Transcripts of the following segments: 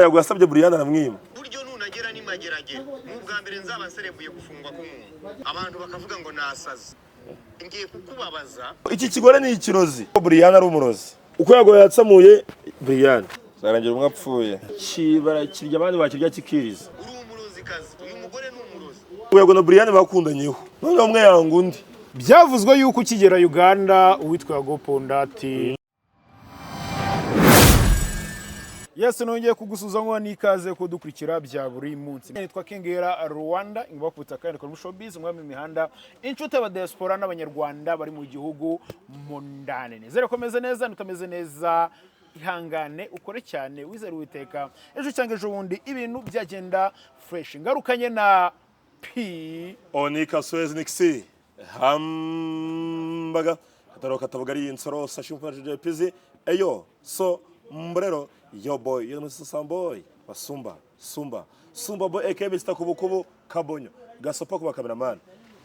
yagwasabye Brian aramwima buryo nunagera ni mageragere mu bwa mbere nzaba nserebuye gufungwa k'umuntu abantu bakavuga ngo nasaze ngiye kukubabaza iki kigore ni ikirozi Brian ari umurozi uko yago yatsamuye Brian zarangira umwe apfuye kibara kirya abandi bakirya kikiriza uri umurozi kazi uyu mugore ni umurozi Yago na Brian bakundanyeho none umwe yanga undi byavuzwe yuko ukigera Uganda uwitwa Yago Pondati Yes, nongeye kugusuza ngo nikaze ko dukurikira bya buri munsi. Nitwa Kengera Rwanda, ingwaputsa kandi ko showbiz mwami mihanda. Inshuti aba diaspora n'abanyarwanda bari mu gihugu mondane. Nezere komeze neza, nutameze neza. Ihangane ukore cyane wizere Uwiteka. Ejo cyangwa ejo bundi ibintu byagenda fresh. Ngarukanye na P Onika Suez Nixi hambaga kataroka tavuga ari insoro sashimfaje pizi eyo so mbrero yo boy yo musasa boy basumba sumba boy ekebe sitakubukubu kabonyo gasopa kuba cameraman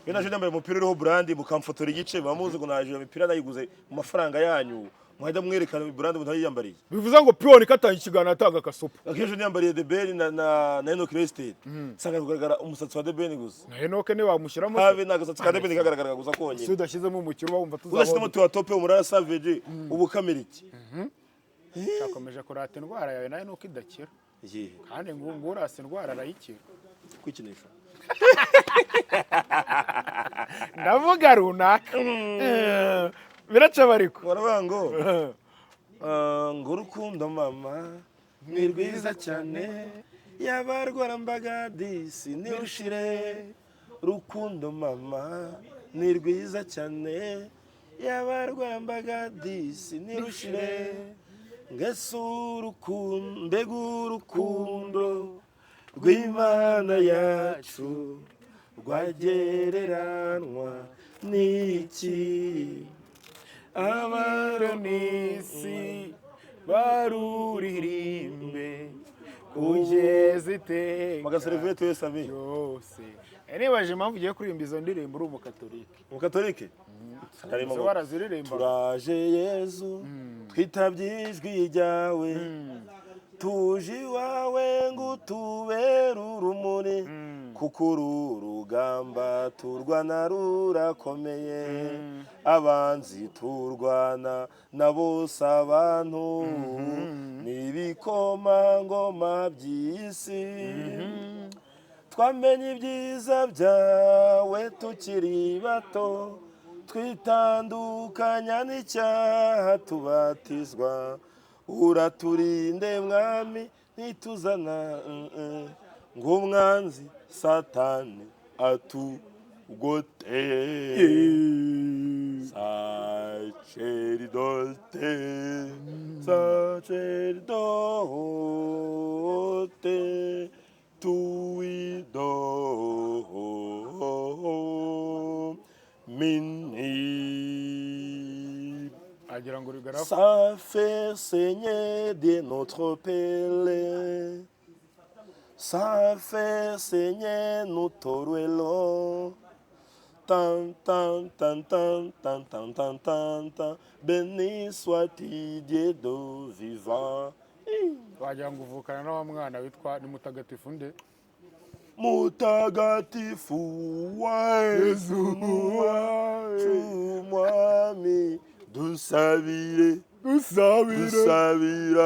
yena je ndambaye umupira uriho brand mukamfotora igice bamuzi ngo naje imipira nayiguze mu mafaranga yanyu mwahida mwerekana brand mutayiyambariye bivuze ngo Pion katanga ikigana atanga kasopa akeje ndambariye The Ben na Enoch Rested sanga kugaragara umusatsi wa The Ben gusa na Enoch ne wamushyiramo habe nagasatsi ka The Ben kagaragara gusa konyine udashyizemo umukiro bawumva uzashyizemo tuwa tope umurara savage ubu kameriki cyakomeje kurata indwara yawe nayo nuko idakira kandi ngo urase indwara arayikira kwikinisha ndavuga runaka biraca bariko baravuga ngo urukundo mama ni rwiza cyane yabarwara mbaga disi nirushire rukundo mama ni rwiza cyane yabarwara mbaga disi nirushire mbega urukundo rw'Imana yacu rwagereranwa n'iki abaronisi baruririmbe kugeza iteka magaserivete wese abi yose nibaje impamvu ugiye kuririmba izo ndirimbo uri umukatolike turaje Yezu twitabye ijwi ryawe tuje iwawe ngo tubere urumuri kuko uru rugamba turwana rurakomeye abanzi turwana na bose abantu n'ibikomangoma by'isi twamenye ibyiza byawe tukiri bato twitandukanya n'icyaha tubatizwa uraturinde mwami ntituzana ngo umwanzi satani atugote sacerdote tuido ça fait saigner de notre pelle, ça fait saigner notre ruello, tan tan tan tan tan tan tan tan tan, béni soit-il Dieu de vivant. wagira ngo uvukana na wa mwana witwa ni mutagatifu nde mutagatifu wa Yesu mwami dusabire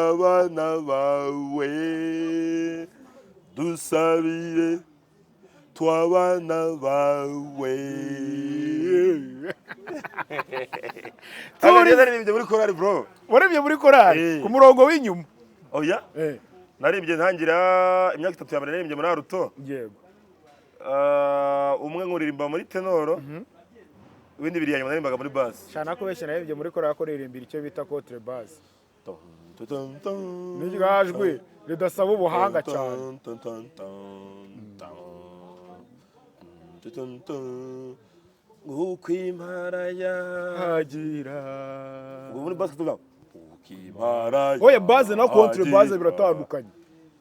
abana bawe dusabire twabana bawe naririmbye muri korali bro waririmbye muri korali ku murongo w'inyuma oya naririmbye ntangira imyaka 3 ya mbere naririmbye muri Aruto yego umwe nkuririmba muri tenoro ibindi biri yanyuma narimbaga muri bass cyane ko beshe naririmbye muri korali ko ririmbira icyo bita contre bass nigajwe ridasaba ubuhanga cyane uko impara yagira ngo muri bass tuvuga oya base na contre base biratandukanye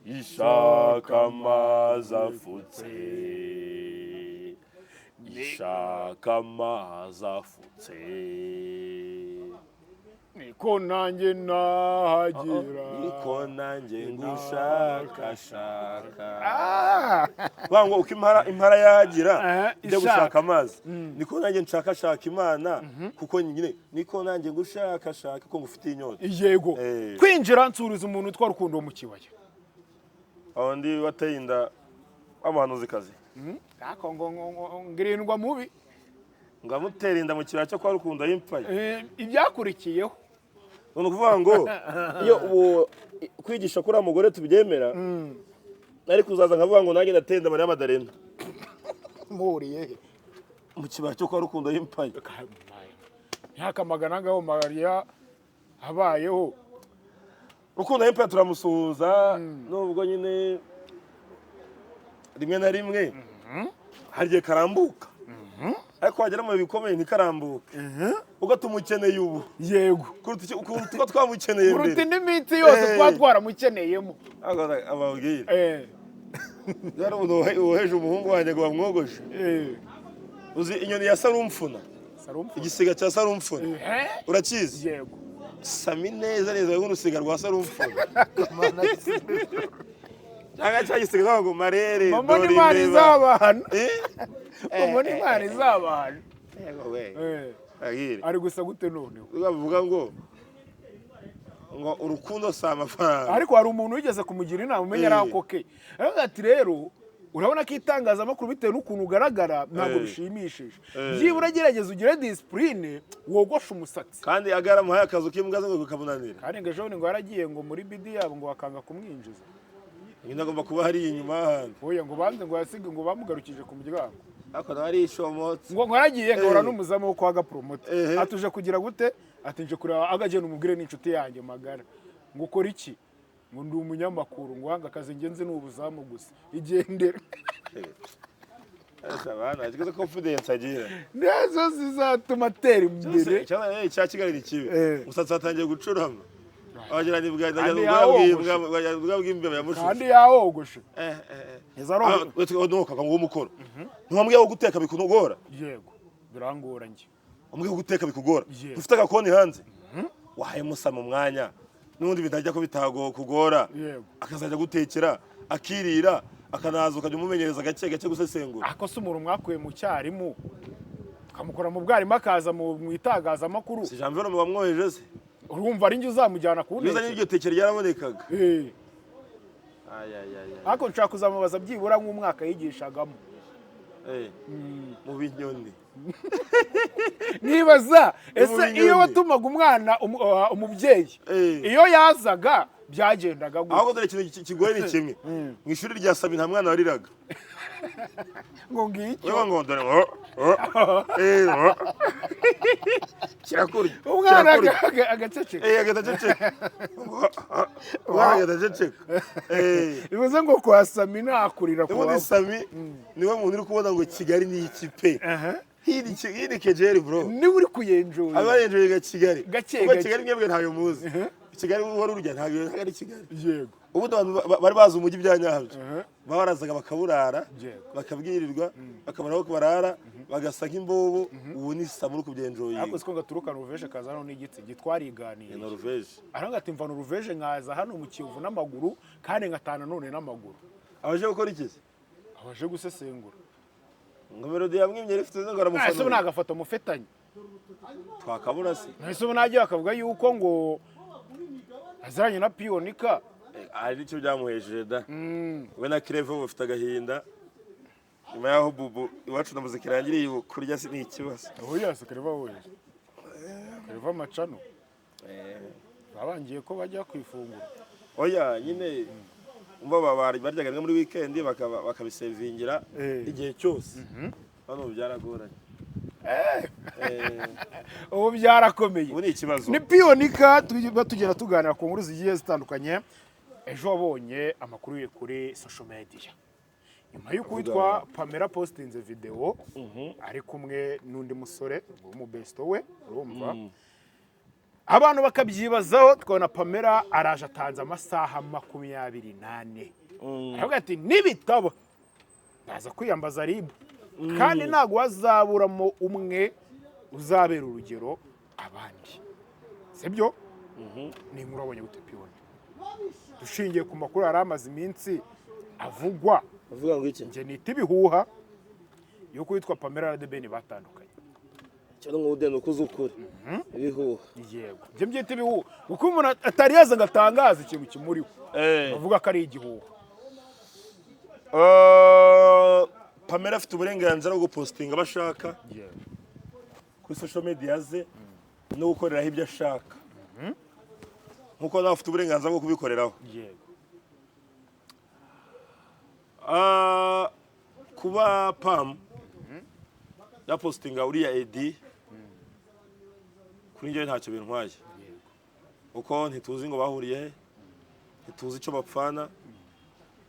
ishaka amazi afutse ishaka amazi afutse niko nanjye nahagera niko nanjye ngushakashaka Ah! kuvuga ngo uko impara yagira ijya ishaka. gushaka amazi niko nanjye nshakashaka imana kuko nyine niko nanjye ngushakashaka ko ngufitiye inyota yego Eh. kwinjira nsuriza umuntu utwara urukundo mu kibaya aho ndi wateye inda w'umuhanuzikazi ako ngo ngirindwa mubi ngo amutera inda mu kibaya cyo kwa rukundo y'impaye ibyakurikiyeho ni ukuvuga ngo iyo ubu kwigisha kuri mugore tubyemera ariko uzaza nkavuga ngo nanjye ndateye inda Mariya Madarena mpuriye he mu kibaya cyo kwa rukundo y'impaye ntakamagana ngaho Mariya habayeho rukundo y'impaye turamusuhuza nubwo nyine rimwe na rimwe hari igihe karambuka ariko wagera mu bikomeye ntikarambuke ugatuma ukeneye ubu yego kuruta uko twamukeneye kuruta mbere indi minsi yose twaba twaramukeneyemo ababwira yari umuntu woheje umuhungu wanjye ngo bamwogoshe uzi inyoni ya sarumfuna igisiga cya sarumfuna urakizi yego sami neza nk'urusiga rwa sarumfuna cyangwa cya gisiga bavuga ngo marere mbona imana izabahana mbona imana izabahana ari gusa gute noneho bavuga ngo urukundo si amafaranga ariko hari umuntu wigeze kumugira inama umenya ari ako ke aravuga ati rero urabona ko itangazamakuru bitewe n'ukuntu ugaragara ntabwo bishimishije byibura gerageza ugire disipurine wogoshe umusatsi kandi agaramuhaye akazu k'imbwa ze ngo kamunanira kandi ngo ejo ngo yaragiye ngo muri bidi yabo ngo bakanga kumwinjiza nyine agomba kuba hari inyuma y'ahantu oya ngo banze ngo yasige ngo bamugarukije ku muryango ariko nawe ari ishomotse ngo nkaragiye ngahora n'umuzamu wo kwa gapromote atuje kugira gute atinje kureba agagenda umubwire n'inshuti yanjye magara ngo ukora iki ngo ndi umunyamakuru ngo hanga akazi ngenze n'ubuzamu gusa igendere abana agize confidence agira nazo zizatuma atera imbere cya Kigali ni kibi umusatsi watangiye gucurama wagira ni bwa bw'imbeba yamushushe kandi yawogoshe nuka ngo umukoro ntumwambwiye wo guteka bikunogora yego birangora njye umwe wo guteka bikugora ufite agakoni hanze wahaye musa mu mwanya n'ubundi bitajya ko bitago kugora akazajya gutekera akirira akanaza ukajya umumenyereza gake gake gusesengura ako se umuntu mwakuye mu cyarimu ukamukora mu bwarimu akaza mu itagazamakuru si Janvier mu bamwoheje se urumva ari njye uzamujyana ku ntebe n'iryo tekero ryarabonekaga ariko nshaka kuzamubaza byibura nk'umwaka yigishagamo mu binyoni nibaza ese iyo watumaga umwana umubyeyi iyo yazaga byagendaga gute ahubwo dore ikintu kigoye ni kimwe mu ishuri rya Sami nta mwana wariraga ngo ngicyo ngo dore kirakurya umwana agaceceka agaceceka agaceceka bivuze ngo kwa Sami nakurira kwa ubundi Sami niwe muntu uri kubona ngo Kigali ni iki pe hiri kejeri bro niwe uri kuyenjoye abayenjoye ga Kigali gake Kigali mwebwe ntayo muzi Kigali wari urujya ntabwo ari Kigali yego ubundi abantu bari bazi umujyi bya nyabyo barazaga bakaburara bakabwirirwa bakabaraho ko barara bagasa nk'imbobo ubu ni Sami uri kubyenjoye ariko siko ngaturuka Norvège kaza hano n'igiti gitwariganiye Norvège aranga ati mva Norvège nkaza hano mu Kivu n'amaguru kandi ngatana none n'amaguru abaje gukora iki abaje gusesengura ngo melody yamwimye rifite ngo aramufana ese nagafoto mufetanye twakabura se ese nagiye akavuga yuko ngo azanye na Pionika ari cyo byamuhesheje da we na Crevo bafite agahinda nyuma yaho bubu iwacu na muzika irangiriye kurya si ni ikibazo oya se Crevo we Crevo macano babangiye ko bajya kwifungura oya nyine umva baryaga rimwe muri weekend bakabisevingira igihe cyose hano byaragoranye ubu byarakomeye ubu ni ikibazo ni Pionika tugenda tuganira ku nkuru zigiye zitandukanye ejo wabonye amakuru ye kuri social media nyuma y'uko witwa Pamela postinze video ari kumwe n'undi musore w'umubesto we urumva abantu bakabyibazaho twabona Pamela araje atanze amasaha 28 aravuga ati nibitaba ndaza kwiyambaza ribu kandi ntabwo wazaburamo umwe uzabera urugero abandi sibyo ni inkuru wabonye gute piyoni dushingiye ku makuru yari amaze iminsi avugwa uvuga ngo iki njye nita ibihuha yuko witwa Pamela na The Ben batandukanye cyane ngo udende ukuze ukuri ibihuha yego njye mbyita ibihuha kuko umuntu atari yaza ngo atangaze ikintu kimuriho bavuga ko ari igihuha Pamela afite uburenganzira bwo gupostinga abashaka kuri social media ze no gukoreraho ibyo ashaka nkuko nawe afite uburenganzira bwo kubikoreraho yego kuba Pam yapostinga uriya Edi kuri njyewe ntacyo bintwaye uko ntituzi ngo bahuriye he ntituzi icyo bapfana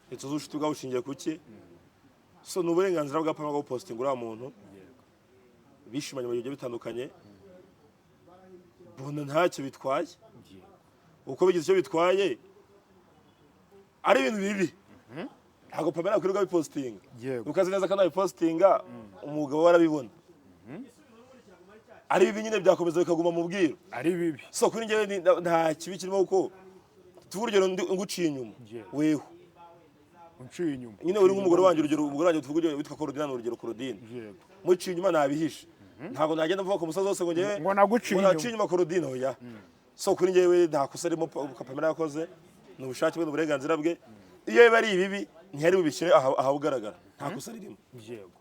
ntituzi ubucuti bwabo bushingiye ku ki so ni uburenganzira bwa Pam bwo gupostinga uriya muntu bishimanye mu bigiye bitandukanye mbona ntacyo bitwaye uko bigize icyo bitwaye ari ibintu bibi ntabwo Pamela akwirirwa bipostinga ukazi neza ko nabipostinga umugabo warabibona ari bibi nyine byakomeza bikaguma mu bwiru ari bibi so kuri njyewe nta kibi kirimo kuko tuvuga urugero nguciye inyuma weho unciye inyuma nyine uri nk'umugore wanjye urugero umugore wanjye tuvuga urugero witwa Korodina urugero Korodina muciye inyuma nabihishe ntabwo nagenda mvuga ku musozi wose ngo njyewe ngo naguciye inyuma Korodina oya so kuri njyewe nta kosa arimo Pamela yakoze ni ubushake bwe n'uburenganzira bwe iyo biba ari ibibi ntihari bubishyire aha ugaragara nta kosa ririmo yego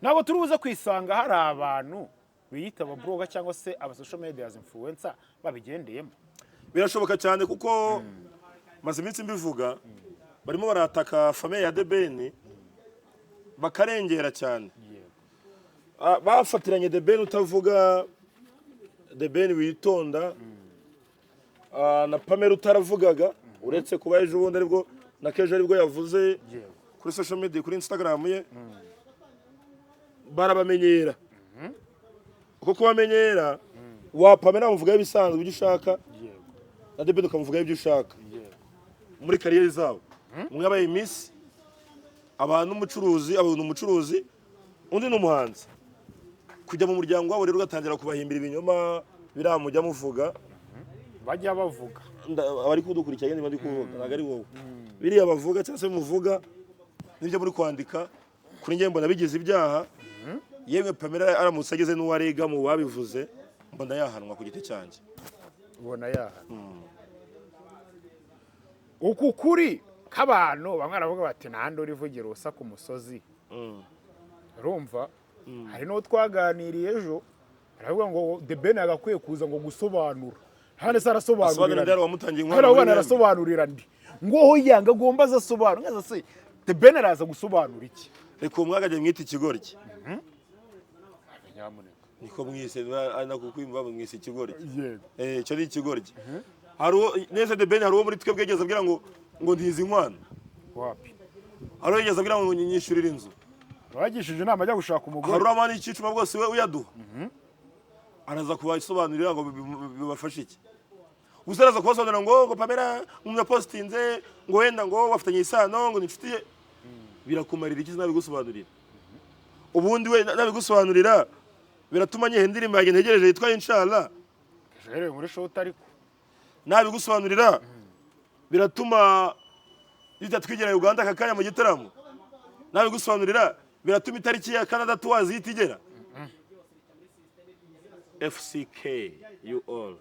ntabwo turi buze kwisanga hari abantu biyita ababloga cyangwa se aba social media influencer babigendeyemo birashoboka cyane kuko maze iminsi mbivuga barimo barataka famille ya The Ben bakarengera cyane bafatiranye The Ben utavuga The Ben witonda na Pamela utaravugaga uretse kuba ejo bundi aribwo na kejo aribwo yavuze kuri social media kuri Instagram ye barabamenyera uko kubamenyera wa Pamela muvuga ibisanzwe ibyo ushaka na The Ben ukamuvuga ibyo ushaka muri kariyeri zabo umwe abaye Miss abantu umucuruzi undi n'umuhanzi kujya mu muryango wabo rero ugatangira kubahimbira ibinyoma biramujya muvuga bajya bavuga abari kudukurikira yindi bandi kuvuga ntago ari wowe biriya bavuga cyangwa se muvuga nibyo muri kwandika kuri njye mbona bigize ibyaha yemwe Pamela aramutse ageze n'uwarega mu babivuze mbona yahanwa ku giti cyanjye ubona yahanwa uku kuri k'abantu bamwe baravuga bati ntahandi urivugira ubusa ku musozi urumva hari n'uwo twaganiriye ejo aravuga ngo The Ben agakwiye kuza ngo gusobanura hano se arasobanurira ndi ngo ho yanga agomba azasobanura nkaza se The Ben araza gusobanura iki reka umwagajye mwita ikigoryi nyamuneka niko mwise nakukwimva mwise ikigoryi yego cyo ni ikigoryi neza The Ben hari uwo muri twe bwegeze abwira ngo ntizi inkwano wapi hari uwo yigeze abwira ngo nyishyurire inzu bagishije inama ajya gushaka umugore hari uramana ikicuma bwose we uyaduha araza kubasobanurira ngo bibafashe iki gusa araza kubasobanurira ngo Pamela umuntu yapostinze ngo wenda ngo bafitanye isano ngo n'inshuti ye birakumarira iki nabigusobanurira ubundi we nabigusobanurira biratuma nyehe indirimbo yanjye ntegereje yitwa Inshallah rero muri show ariko nabigusobanurira biratuma twigira Uganda kakanya mu gitaramo nabigusobanurira biratuma itariki ya Canada tuwazi yitigera FCK you all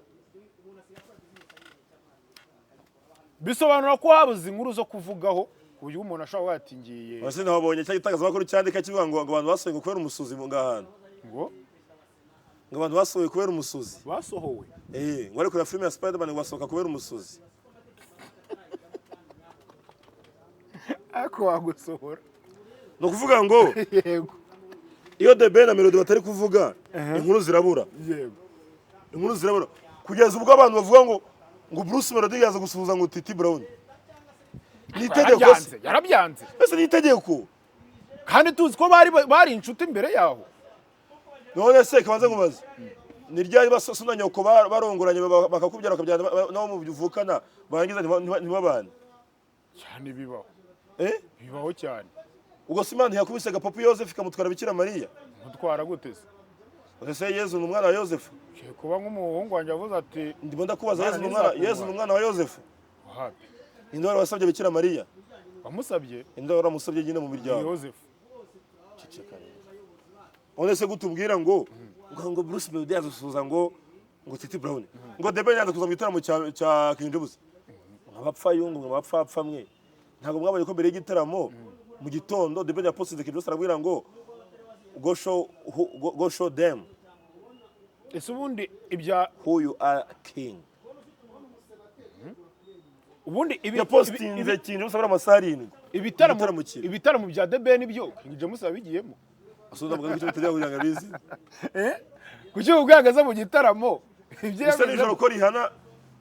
bisobanura ko habuze inkuru zo kuvugaho uyu umuntu ashobora watingiye wase nabonye cya gitangazamakuru cyandika kivuga ngo abantu basohoye ngo kubera umusuzi mu ngahano ngo abantu basohoye kubera umusuzi basohowe ngo ari kuri film ya Spider-Man ngo basohoka kubera umusuzi ako wagusohora no kuvuga ngo yego iyo The Ben na Melody batari kuvuga inkuru zirabura yego inkuru zirabura kugeza ubwo abantu bavuga ngo Bruce Melody yaza gusuhuza ngo Titi Brown nitegeko yarabyanze ese nitegeko kandi tuzi ko bari inshuti imbere yaho none se kabanze nkubaza ni ryari basona nyoko barongoranye bakakubyara bakabyana nabo mu bivukana barangiza ntibabane cyane bibaho bibaho cyane ubwo Simani yakubise Papa Joseph ikamutwara Bikira Mariya mutwara guteze ese Yezu ni umwana wa Yosefu kuba nk'umuhungu wanjye avuze ati ndimo ndakubaza Umwana Yezu ni umwana wa Yosefu wapi inde wari wasabye Bikira Mariya wamusabye inde wari wamusabye nyine mu miryango Yosefu one se gutubwira ngo Bruce Melody azusuza ngo Titi Brown ngo The Ben yaza kuza mu gitaramo cya King James abapfa yungu abapfa mwe ntabwo mwabonye ko mbere y'igitaramo mu gitondo The Ben yaposted King James arabwira ngo go show them ese ubundi ibya who you are king ubundi yapostinze King James abura amasaha 7 ibitaramo bya The Ben byo King James abigiyemo asuza mvuga ngo tutajya kugira ngo abizi kuki ubwagaza mu gitaramo ibyo nijoro ko rihana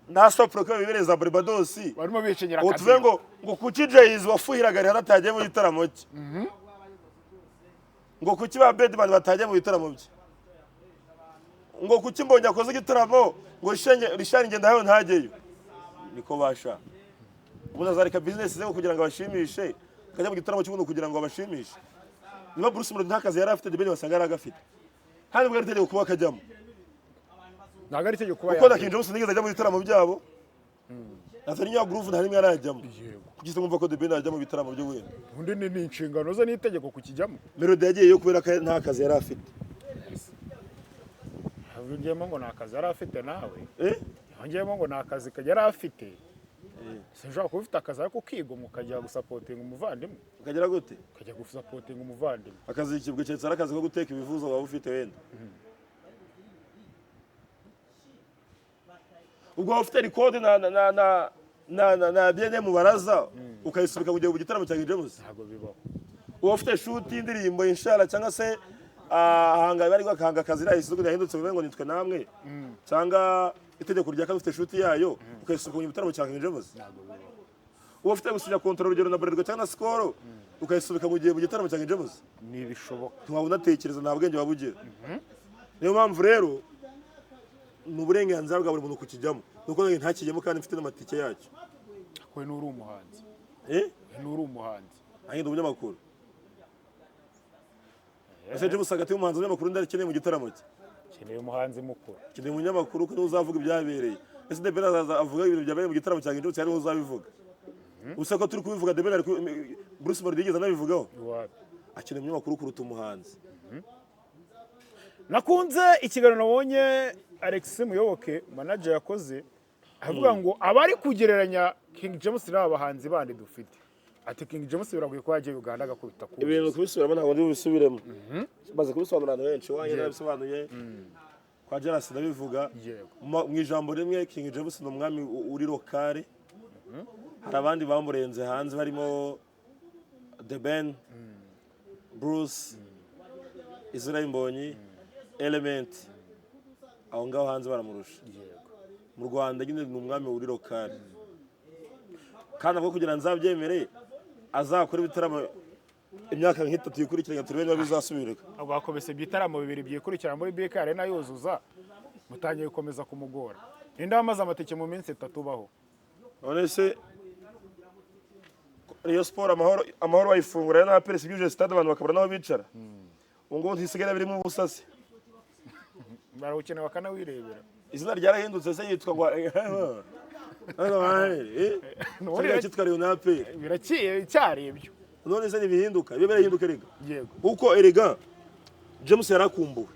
na stop ko bibereza Barbados barimo bicenyera akazi tuvuge ngo kuki Jay-Z wafuhiraga rihana atagiye mu gitaramo cye ngo kuki ba Bedman batagiye mu gitaramo bye ngo kuki mbonye akoze igitaramo ngo rishani ngenda hayo ntageyo niko basha ubundi azareka business ze kugira ngo abashimishe akajya mu gitaramo cy'ubundi kugira ngo abashimishe niba Bruce Melody ntakazi yari afite The Ben wasanga yaragafite kandi bwari tegeko kuba akajyamo ntabwo ari tegeko kuba kuko na King James nigeze ajya mu bitaramo byabo atari nya groove nta rimwe arajyamo kugisa ngumva ko The Ben ajya mu bitaramo byo wenda undi ni inshingano ze n'itegeko kukijyamo Melody yagiye yo kubera ko nta kazi yari afite havugiyemo ngo nta kazi yari afite nawe yongeyemo ngo nta kazi yari afite sinshobora kuba ufite akazi ariko ukigomwa ukajya gusapotinga umuvandimwe ukagera gute ukajya gusapotinga umuvandimwe akazi kibwe cyetse arakazi ko guteka ibivuzo waba ufite wenda ubwo ufite record na biene mu baraza ukayisubika kugiye mu gitaramo cya King James ntabwo bibaho uwo ufite shoot indirimbo inshallah cyangwa se ahanga bari gwakanga akazi rahise yahindutse ngo nitwe namwe cyangwa itegeko rya kandi ufite shoot yayo ukayisubika mu gitaramo cya King James uwo ufite gusinya control urugero na Bralirwa cyangwa na Skol ukayisubika mu gitaramo cya King James ni bishoboka ntiwabona tekereza nta bwenge wabugira niyo mpamvu rero mu burenganzira bwa buri muntu kukijyamo nuko ntakijyemo kandi mfite n'amatike yacyo we n'uri umuhanzi n'uri umuhanzi ahindi umunyamakuru ese James hagati y'umuhanzi n'umunyamakuru ndarikeneye mu gitaramo cye keneye umuhanzi mukuru keneye umunyamakuru ko uzavuga ibyabereye ese The Ben avuga ibintu byabereye mu gitaramo cya King James ariho uzabivuga ubusa ko turi kubivuga The Ben Bruce Melody yigeze anabivugaho akeneye umunyamakuru kuruta umuhanzi nakunze ikiganiro nabonye Alex Muyoboke manager yakoze avuga ngo abari kugereranya King James n'aba bahanzi bandi dufite ati King James biragoye ko yagiye Uganda agakubita ku ibintu kubisubiramo ntabwo ndi bisubiremo baze kubisobanura abantu benshi wanjye nabisobanuye kwa Jaras ndabivuga mu ijambo rimwe King James ni umwami uri lokale hari abandi bamurenze hanze barimo The Ben Bruce Israel Mbonyi Element aho ngaho hanze baramurusha mu Rwanda nyine ni umwami uri lokale kandi avuga kugira nzabyemere azakora ibitaramo imyaka nk'itatu yikurikiranya turebe niba bizasubirika abakobese bitaramo bibiri byikurikirana muri BK Arena yuzuza mutangiye gukomeza kumugora ninde wamaze amatike mu minsi 3 baho none se Rayon Sport amahoro bayifungura na APR sibije stade abantu bakabura naho bicara ngo ntisigara birimo ubusasi barawukina bakanawirebera izina ryarahindutse se yitwa ngo none cyitwa Rayon na APR biraciye cyari ibyo none se nibihinduka bibe birahinduka rega yego uko erega James yarakumbuwe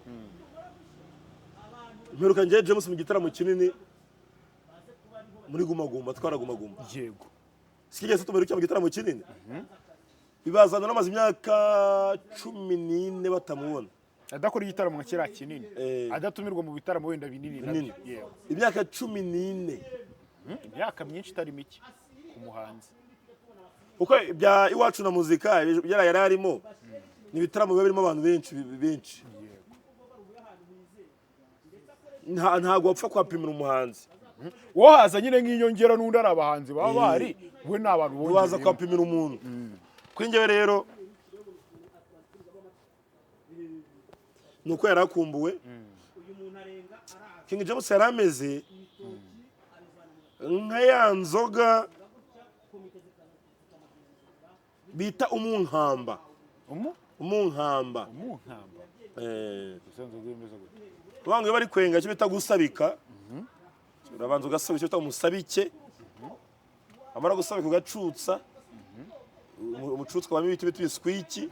mperuka ngiye James mu gitaramo kinini muri Guma twaraguma yego sikigeze tumeruka mu gitaramo kinini bibazana namaze imyaka 14 batamubona adakora igitaramo nka kira kinini adatumirwa mu bitaramo wenda binini nabyo yego imyaka 14 imyaka myinshi itari mike ku muhanzi uko bya iwacu na muzika yararimo ni bitaramo biba birimo abantu benshi ntago wapfa kwapimira umuhanzi wo haza nyine nk'inyongera n'undi ari abahanzi baba bari we n'abantu bonye baza kwapimira umuntu kwingewe rero nuko yarakumbuwe King James yarameze nka ya nzoga bita umunkamba umunkamba umunkamba usanzwe bwemeza gute bamwe bari kwenga cyo bita gusabika urabanza ugasabika cyo bita umusabike amara gusabika ugacutsa umucutswa wamwe ibiti bita biskwiki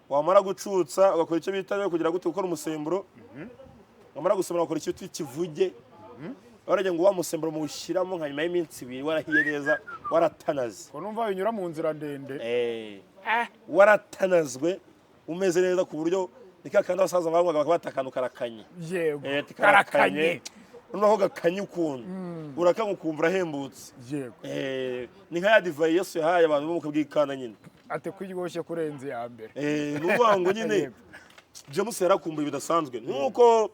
wamara gucutsa ugakora icyo bita kugira gute gukora umusemburo wamara gusembura ugakora icyo kivuge baragira ngo wa musemburo muwushyiramo nka nyuma y'iminsi 2 warahiye neza waratanaze ko numva binyura mu nzira ndende waratanazwe umeze neza ku buryo nikakanda abasaza bamwe bakabatakana karakanye yego karakanye noneho gakanye ukuntu urakanga ukumva urahembutse yego ni nka ya divayi Yesu yahaye abantu bo mu kabwikana nyine ate kwiryoshye kurenze ya mbere nuvuga ngo nyine James yarakumbuye bidasanzwe nuko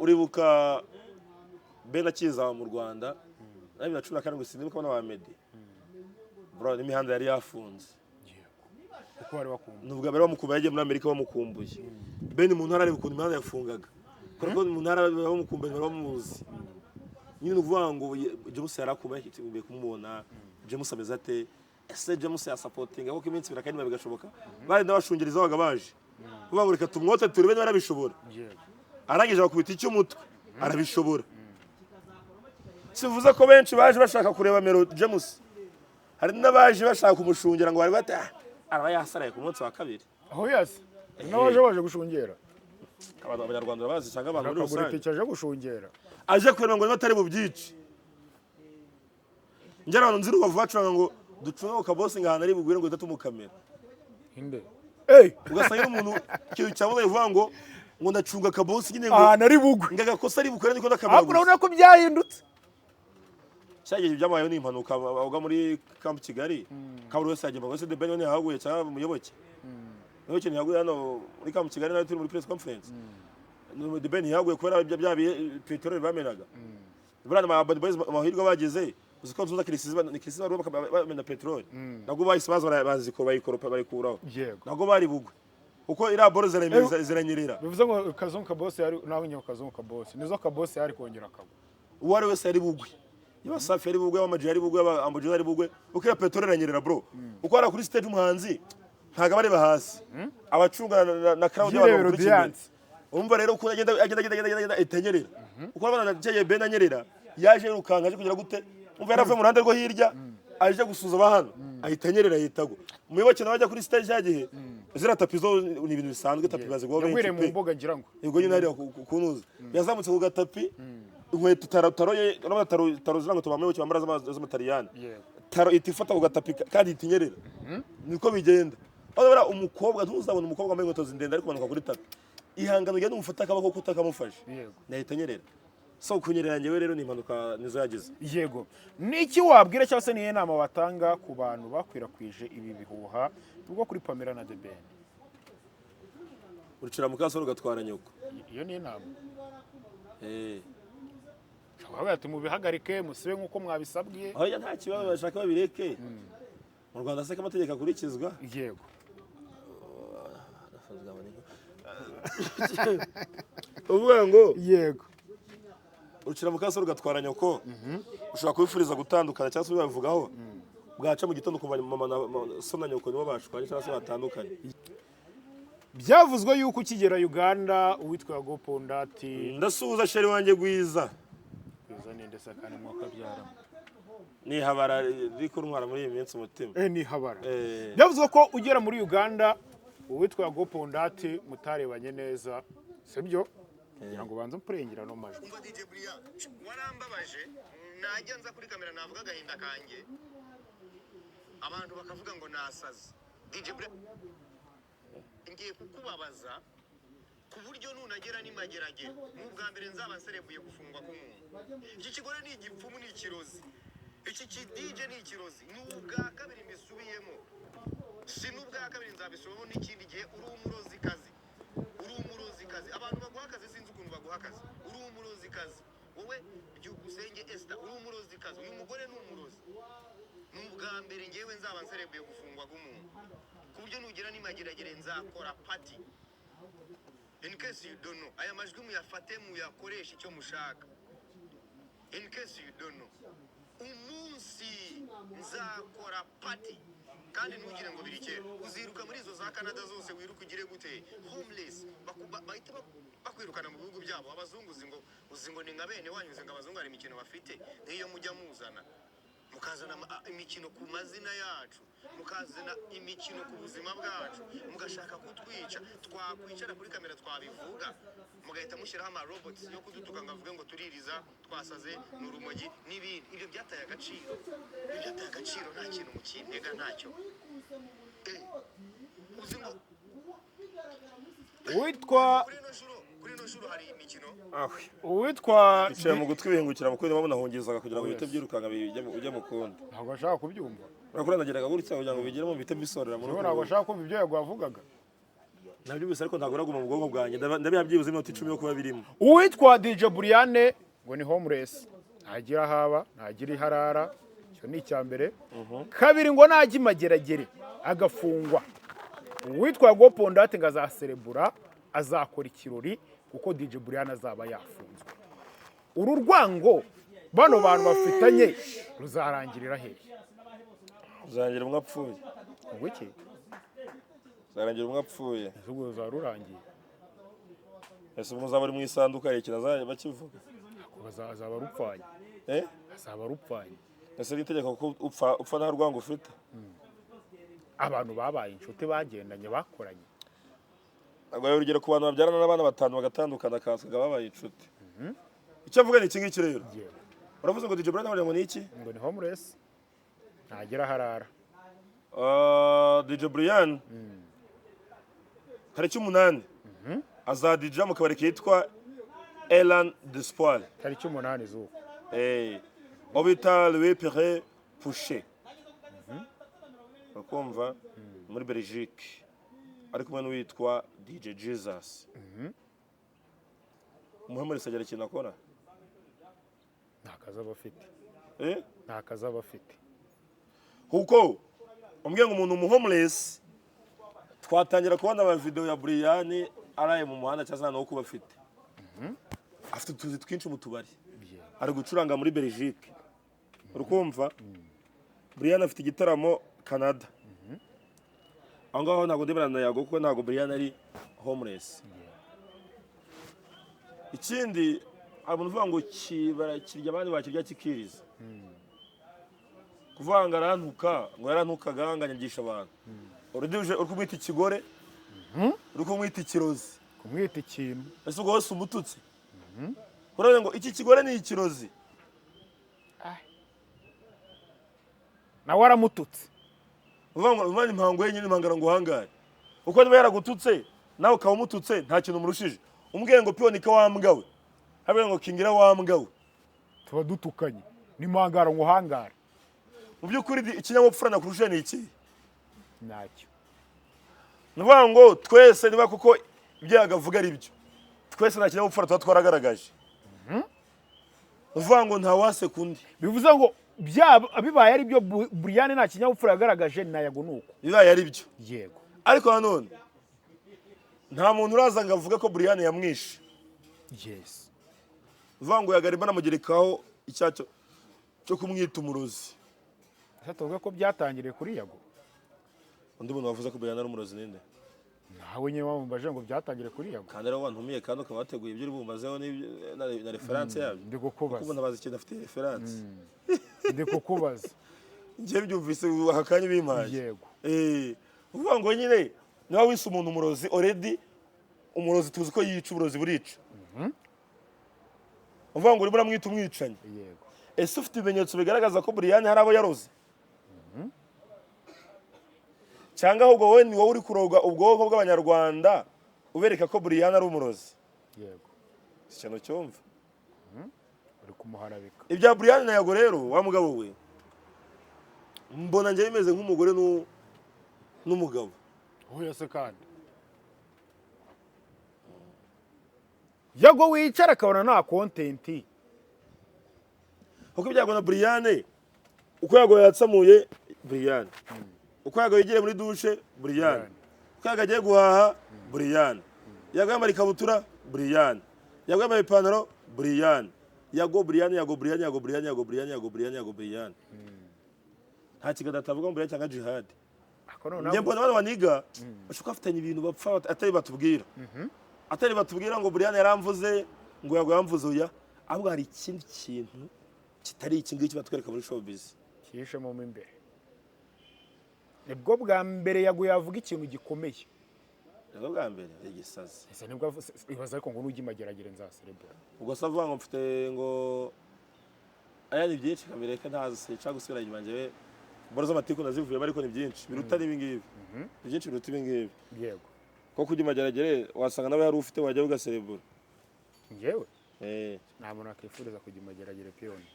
uribuka Ben akiza mu Rwanda ari 2017 sinibuka n'aba Meddy bro n'imihanda yari yafunze uko bari bakumbuye nubwo bari bamukumbuye yagiye muri Amerika bamukumbuye Ben mu ntara ari ukuntu imihanda yafungaga kuko mu ntara bamukumbuye bamuzi nyine uvuga ngo James yarakumbuye kumubona James ameze ate ese James ya supporting aho kiminsi birakanye bigashoboka bari n'abashungiriza baga baje kuvuga ngo reka tumwote turebe niba arabishobora arangije bakubita icy'umutwe arabishobora sivuze ko benshi baje bashaka kureba Melo James hari n'abaje bashaka kumushungera ngo bari bate araba yasaraye ku munsi wa kabiri aho yase n'abaje gushungera abanyarwanda bazi cyangwa abantu muri rusange cyaje gushungera aje kureba ngo batari mu byici njye abantu nziru bavacanga ngo ducunga ka boss ngahana ari bugwire ngo datumukamera inde ugasanga umuntu kintu cyabuze ivuga ngo ndacunga ka boss nyine ngo nari bugwe ngagakosa ari bukore niko ndakamera urabona ko byahindutse cyagiye byamaye ni impanuka bavuga muri Camp Kigali kaburi wese yagiye bagose de Ben ne haguye cyangwa umuyoboke niho kintu yaguye hano muri Camp Kigali nayo turi muri press conference de Ben yaguye kubera bya petrol bamenaga burana ma bad boys mahirwa bageze uziko nzuza kirisiza baro bamena petrol nago bahise bazi ko bayikoropa barikuraho nago bari bugwe uko ira boro ziranyirira bivuze ngo kazonka boss yari naho nyo kazonka boss nizo ka boss yari kongera kabo uwari wese yari bugwe Safi yari bugwe amaji yari bugwe ambuji yari bugwe uko ira petrol iranyirira bro uko ara kuri stage umuhanzi ntaga bari bahasi abacunga na crowd y'abantu kuri dance umva rero uko agenda itenyerera uko abana nagiye Ben anyerera yaje rukanka aje kugira gute umva yaravuye mu ruhande rwo hirya aje gusuza bahano ahitanyerera yitago umuyoboke nawe ajya kuri stage yagihe zira tapizo ni ibintu bisanzwe tapi baze go benshi yagwire mu mboga ngira ngo yego nyine ari kunuza yazamutse ku gatapi inkweto taroye taro zirango tubamuyoboke bambara z'amatariyani taro itifata ku gatapi kandi itinyerera niko bigenda abara umukobwa ntuzabona umukobwa ambaye inkweto zindenda ariko manuka kuri tapi ihangano ugenda umufata akabako kutakamufashe nahitanyerera so kunyerera ngewe rero ni impanuka nizo yagize yego niki wabwira cyangwa se niye nama watanga ku bantu bakwirakwije ibi bihuha ubwo kuri Pamela na The Ben uricira mukasoro gatwara nyoko iyo ni inama Wabaye ati mubihagarike musibe nkuko mwabisabwiye aho nta kibazo bashaka babireke mu Rwanda se kamategeko akurikizwa yego uvuga ngo yego uricira mukasoro gatwara nyoko ushobora kubifuriza gutandukana cyangwa se bibavugaho bwaca mu gitondo kumva mama na so na nyoko nibo bashwanye cyangwa se batandukanye byavuzwe yuko ukigera Uganda uwitwa Gopondati ndasuhuza sheri wanjye gwiza ninde sakane mwaka byara ni habara riko ntwara muri iyi minsi umutima ni habara byavuzwe ko ugera muri Uganda uwitwa Gopondati mutarebanye neza sibyo kugira ngo banze umprengera no majwi umva DJ Bria warambabaje najya nza kuri kamera navuga gahinda kanjye abantu bakavuga ngo nasaze DJ Bria ngiye kukubabaza ku buryo nunagera n'imageragere n'ubwa mbere nzaba nserebuye gufungwa k'umuntu iki kigore ni igipfumu ni ikirozi iki DJ ni ikirozi n'ubwa kabiri mbisubiyemo si n'ubwa kabiri nzabisubamo n'ikindi gihe uri umurozikazi abantu baguha akazi sinzi ukuntu baguha akazi uri umurozikazi wowe byukusenge Esther uri umurozikazi uyu mugore ni umurozi n'ubwa mbere ngewe nzaba nserebuye gufungwa k'umuntu ku buryo nugira n'imageragere nzakora party in case you don't know aya majwi muyafate muyakoresha icyo mushaka in case you don't know umunsi nzakora pati kandi ntugire ngo biri kera uziruka muri izo za Canada zose wiruka ugire gute homeless bahita bakwirukana mu bihugu byabo abazungu uzi ngo ni nka bene wanyu uzi ngo abazungu hari imikino bafite niyo mujya muzana mukazana imikino ku mazina yacu mukazana imikino ku buzima bwacu mugashaka kutwica twakwicara kuri kamera twabivuga mugahita mushyiraho amarobots yo kudutuka ngo avuge ngo tuririza twasaze ni urumogi n'ibindi ibyo byataye agaciro nta kintu mukintega ntacyo uzi ngo uwitwa kuri ino shuro hari imikino uwitwa bicaye mu gutwi bihingukira mu kundi babona hongezaga kugira ngo bihite byirukanga bijye mu kundi ntabwo ashaka kubyumva urakurandagiraga gutya kugira ngo bigire mu bihite bisorera muri ntabwo ashaka kumva ibyo yaguhavugaga nabyo bisa ariko ntabwo uraguma mu bwonko bwanjye ndabiha byibuze iminota 10 yo kuba birimo uwitwa DJ Brian ngo ni homeless ntagira haba ntagira iharara cyo ni icya mbere kabiri ngo najya imageragere agafungwa uwitwa Gopondate ngo azaserebura azakora ikirori kuko DJ Brian azaba yafunzwe uru rwango bano bantu bafitanye ruzarangirira hehe uzarangira umwe apfuye ubiki uzarangira umwe apfuye ubwo ruzarurangiye ese umwe uzaba ari mu isanduka rekera bakivuga azaba rupfanye azaba rupfanye ese nitegeka ko upfa nta rwango ufite abantu babaye inshuti bagendanye bakoranye agwaye urugero ku bantu babyarana n'abana batanu bagatandukana akasaga babaye inshuti icyo avuga ni iki ngiki rero uravuze ngo DJ Brian nawe ngo ni iki ngo ni homeless ntagira harara DJ Brian tariki 8 azadija mu kabari kitwa Elan d'Espoir tariki 8 zuko Hospital Louis Perret Pouchet bakumva muri Belgique ari kumwe n'uwitwa DJ Jesus Muhammad Sajara kintu akora ntakaza bafite ntakaza bafite kuko umbwiye ngo umuntu homeless twatangira kubona ama video ya Brian araye mu muhanda cyangwa no kuba afite afite utuzi twinshi mu tubari ari gucuranga muri Belgique urukumva Brian afite igitaramo Canada aho ngaho ntabwo ndeberana yago kuko ntabwo Brian ari homeless ikindi abantu uvuga ngo kirya abandi bakirya kikiriza kuvanga arantuka ngo yarantukaga anganyagisha abantu uruduje uri kumwita ikigore uri kumwita ikirozi kumwita ikintu ese ubwo wese umututse urabona ngo iki kigore ni ikirozi nawe aramututse uvuga ngo umwana impango yenyine impangara ngo uhangare uko niba yaragututse nawe ukaba umututse nta kintu umurushije umbwiye ngo piyonika wambwawe habwe ngo kingira wambwawe tuba dutukanye n'impangara ngo uhangare mu by'ukuri ikinyabupfura nakurusha ni iki ntacyo nuvuga ngo twese niba kuko ibyo yagavuga ari byo twese nta kinyabupfura tuba twaragaragaje nuvuga ngo nta wase kundi bivuze ngo bibaye ari byo Brian nta kinyabupfura yagaragaje nayago nuko bibaye ari byo yego ariko nanone nta muntu uraza ngo avuge ko Brian yamwishe yes nuvuga ngo yagariba namugerekaho icyaco cyo kumwita umurozi tuvuga ko byatangiriye kuri yago undi muntu wavuze ko Brian ari umurozi ninde nawe nyine wambaje ngo byatangiriye kuri yago kandi rero wantumiye kandi ukaba wateguye ibyo uri bumbazeho na reference yabyo ndi kukubaza kuko ndabaza ikintu afite reference ndi kukubaza ngiye byumvise hakanye bimaje yego uvuga ngo nyine niba wise umuntu umurozi already umurozi tuzi ko yica uburozi burica uvuga ngo uri buramwita umwicanyi yego ese ufite ibimenyetso bigaragaza ko Brian hari abo yaroze cyangwa ahubwo wowe ni wowe uri kuroga ubwonko bw'abanyarwanda ubereka ko Brian ari umurozi yego ikintu cyumva uri kumuharabika ibya Brian na Yago rero wa mugabo we mbona nje bimeze nk'umugore n'umugabo uhuye se kandi Yago wicara akabona nta content kuko ibyago na Brian uko Yago yatsamuye Brian uko Yago yigiye muri douche Brian uko Yago agiye guhaha Brian Yago yambaye ikabutura Brian Yago yambaye ipantaro Brian Yago Brian nta kiganiro atavuga ngo Brian cyangwa Jihad Ako none njye mbona abantu baniga bashobora bafitanye ibintu bapfa atari batubwira atari batubwira ngo Brian yaramvuze ngo yago yamvuze oya ahubwo hari ikindi kintu kitari iki ngiki batwereka muri showbiz kihishemo mo imbere. Nibwo bwa mbere yago yavuga ikintu gikomeye. nabwo bwa mbere igisazi Ese nibwo ibaza ariko ngo nugi mageragere nzaserebura. ubwo savuga ngo mfite ngo aya ni byinshi kamireka ntazi cyangwa gusubira inyuma njyewe mboro z'amatiku nazivuye ariko ni byinshi biruta n'ibi ngibi byinshi biruta ibi ngibi Yego. ko kujya mageragere wasanga nawe hari ufite wajya ugaserebura Ngewe nta muntu akifuriza kujya mageragere piyoni.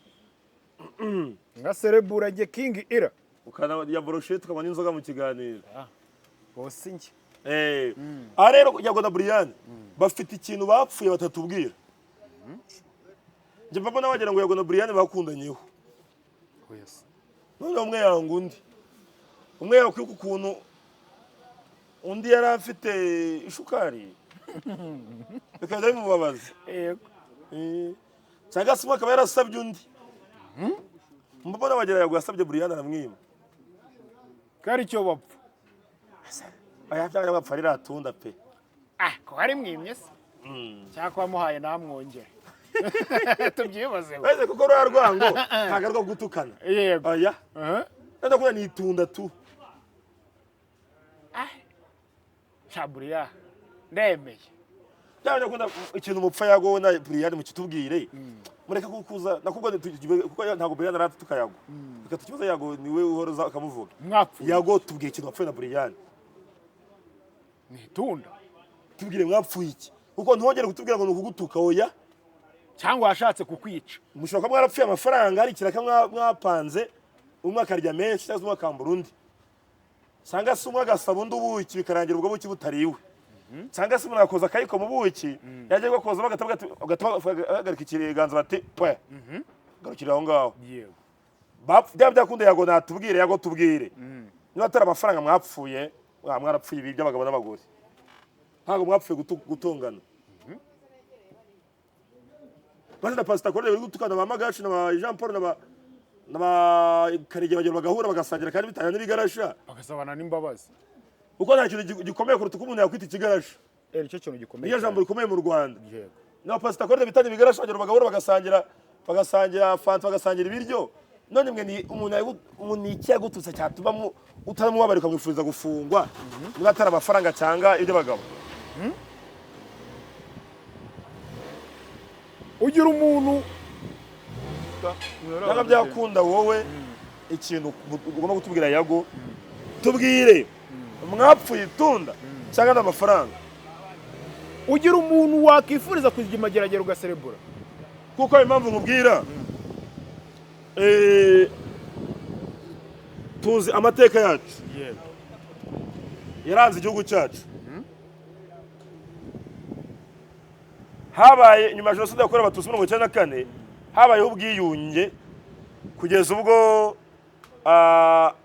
Nga serebura nge King Ira. ukana ya brochette ukabona inzoga mu kiganiro Bose nge. aha rero yago na Brian bafite ikintu bapfuye batatubwira njye mbona wagira ngo yago na Brian bakundanyeho Yes. none umwe yanga undi umwe yakwiye ukuntu undi yari afite ishukari bikaza bimubabaza Yego. cyangwa se umwe akaba yarasabye undi mbona wagira yago yasabye Brian aramwima Kari cyo bapfa. aya byanga bapfa ari ratunda pe Ko hari mwimye se. Cyakwa muhaye namwongere. Tubyibazeho. wese kuko rwa rwango ntago rwo gutukana Yego. oya nenda kuba nitunda tu Chaburiya. Ndemeye. cyane kunda ikintu mupfa yago na Brian mu kitubwire mureka kukuza nakubwo kuko ntago Brian aratuka yago reka tukibaza yago niwe uhoroza akamuvuga Mwapfu. yago tubwiye ikintu wapfuye na Brian Nitunda. tubwire mwapfuye iki kuko ntongere kutubwira ngo nukugutuka oya Cyangwa washatse kukwica. mushoka mwarapfuye amafaranga hari kiraka mwapanze umwe akarya menshi cyangwa umwe akambura undi cyangwa se umwe agasaba undi ubuki bikarangira ubwo buki butariwe cyangwa se murakoza akayiko mu buki yaje gukoza bagahagarika ikiganza bati we garukira aho ngaho Yego. bya byakunda yago natubwire yago tubwire niba atari amafaranga mwapfuye mwarapfuye ibi by'abagabo n'abagore ntabwo mwapfuye gutongana maze na Pastor Kode bari gutukana ba Magashi na ba Jean Paul na ba Karege bagera bagahura bagasangira kandi bitanya n'ibigarasha Bagasabana n'imbabazi. uko nta kintu gikomeye kuruta umuntu yakwita ikigarasha Icyo kintu gikomeye. niyo jambo rikomeye mu Rwanda Yego. na Pastor Kode bitanya ibigarasha bagera bagahura bagasangira fanta bagasangira ibiryo none mwe ni umuntu icyagututse cyatuma utamubabarika mwifuza gufungwa niba atari amafaranga cyangwa ibyo bagabo Ugira umuntu nanga byakunda wowe ikintu ugomba gutubwira yago tubwire mwapfuye itunda cyangwa n'amafaranga ugira umuntu wakifuriza kujya mageragere ugaserebura kuko impamvu nkubwira tuzi amateka yacu yaranze igihugu cyacu habaye nyuma ya jenoside yakorewe abatutsi muri 1994 habayeho ubwiyunge kugeza ubwo